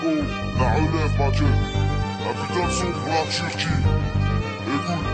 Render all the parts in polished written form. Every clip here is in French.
Oh, la relève, ma gueule. Un putain de son pour la Turquie. Écoute.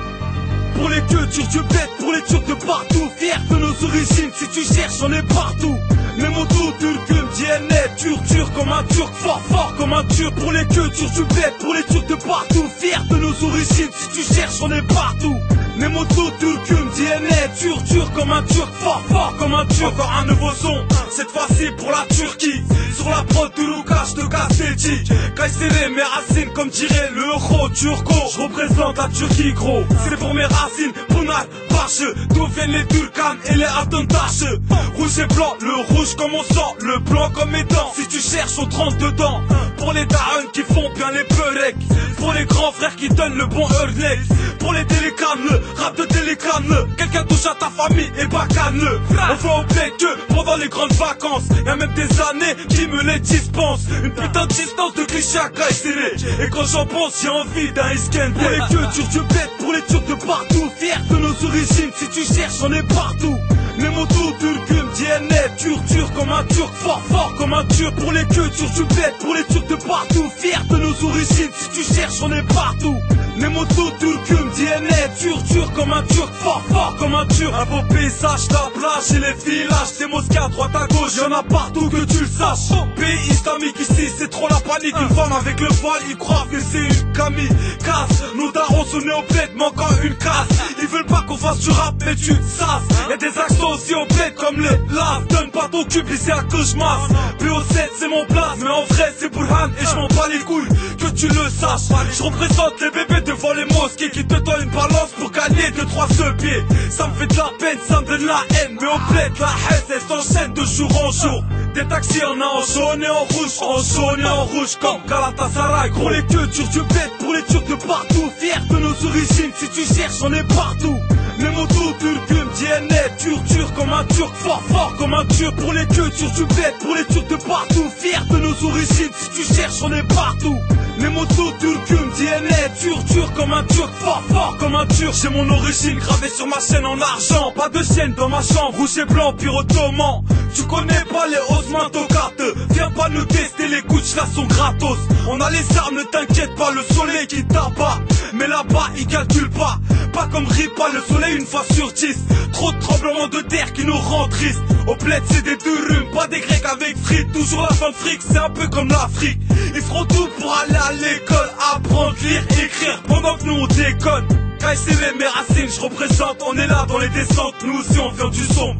Pour les cultures du bled, pour les Turcs de partout, fiers de nos origines, si tu cherches on est partout. Mes motos, turcum, DNA, turc comme un turc, fort comme un turc. Pour les cultures du bled, pour les Turcs de partout, fiers de nos origines, si tu cherches on est partout. Mes motos, turcum, DNA, turc comme un turc, fort comme un turc. Encore un nouveau son, cette fois-ci pour la Turquie. Sur la prod de Lucas de Castelli, Kayseri mes racines comme dirait le euro turco. Je représente la Turquie gros, c'est pour mes racines, Bunal, Bache. D'où viennent les Turcanes et les Atentaches. Rouge et blanc, le rouge comme on sent, le blanc comme mes dents. Si tu cherches on te rentre dedans. Pour les darons qui font bien les peureks, pour les grands frères qui donnent le bon hurlex, pour les télécames, le rap de télécam. Quelqu'un touche à ta famille et bacane-le. On voit au bled que pendant les grandes vacances, y'a même des années qui me les dispensent. Une putain de distance de cliché à Kayseri. Et quand j'en pense j'ai envie d'un Iskender. Pour les cultures du bled, pour les Turcs de partout, fiers de nos origines, si tu cherches on est partout. Mes motos, turcum, DNA, turc comme un turc, fort comme un turc. Pour les cultures du bled, pour les Turcs de partout, fiers de nos origines, si tu cherches on est partout. Mes motos, turcum, DNA, turc comme un turc, fort comme un turc. Un beau paysage, la plage et les villages, des mosquées à droite à gauche, y'en a partout que tu le saches. Pays islamique ici, c'est trop la panique. Une femme avec le voile, ils croient que c'est une Camille. Casse, nos darons sont nés au bled, manquant une casse. Ils veulent pas qu'on fasse du rap, mais tu sasses. Y'a des accents aussi au bled comme les laves. Donne pas ton cul, c'est à que je masse. PO7 c'est mon place, mais en vrai c'est Burhan et je m'en bats les couilles, que tu le saches. Je représente les bébés devant les mosquées qui te donnent une balance pour gagner 2-3 pieds. Ça me fait de la peine, ça me donne la haine, mais au bled la haine elle s'enchaîne de jour en jour. Des taxis on a en jaune et en rouge, en jaune et en rouge comme Galatasaray. Pour les cultures du bled, pour les Turcs de partout, fiers de nos origines, si tu cherches on est partout. Mes motos, turcum, DNA, turc comme un turc, fort comme un turc. Pour les cultures du bled, pour les Turcs de partout, fiers de nos origines, si tu cherches on est partout. Mes motos, turcum, DNA, turc comme un turc, fort comme un turc. J'ai mon origine gravée sur ma chaîne en argent, pas de chaîne dans ma chambre, rouge et blanc, pire ottoman. Tu connais pas les Osman Tokat, viens pas nous tester, les couches là sont gratos. On a les armes, ne t'inquiète pas, le soleil qui t'abat. Mais là-bas il calcule pas, pas comme Ripa, le soleil une fois sur 10. Trop de tremblements de terre qui nous rend tristes. Au bled c'est des durum, pas des grecs avec frites. Toujours la fin de fric, c'est un peu comme l'Afrique. Ils feront tout pour aller à l'école, apprendre, lire, écrire, pendant que nous on déconne. Kayseri mes racines, je représente, on est là dans les descentes, nous aussi on vient du sombre.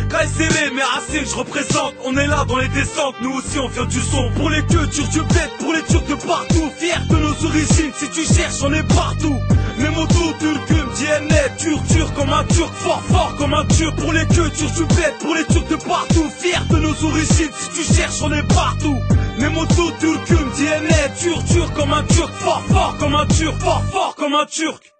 Kayseri mes racines, je représente, on est là dans les descentes, nous aussi on vient du sombre. Pour les cultures du bled, pour les Turcs de partout, fiers de nos origines, si tu cherches on est partout. Mes motos, turcum, DNA, turc comme un turc, fort comme un turc. Pour les cultures du bled, pour les Turcs de partout, fiers de nos origines, si tu cherches on est partout. Mes motos, turcum, DNA, turc comme un turc, fort comme un turc, fort comme un turc.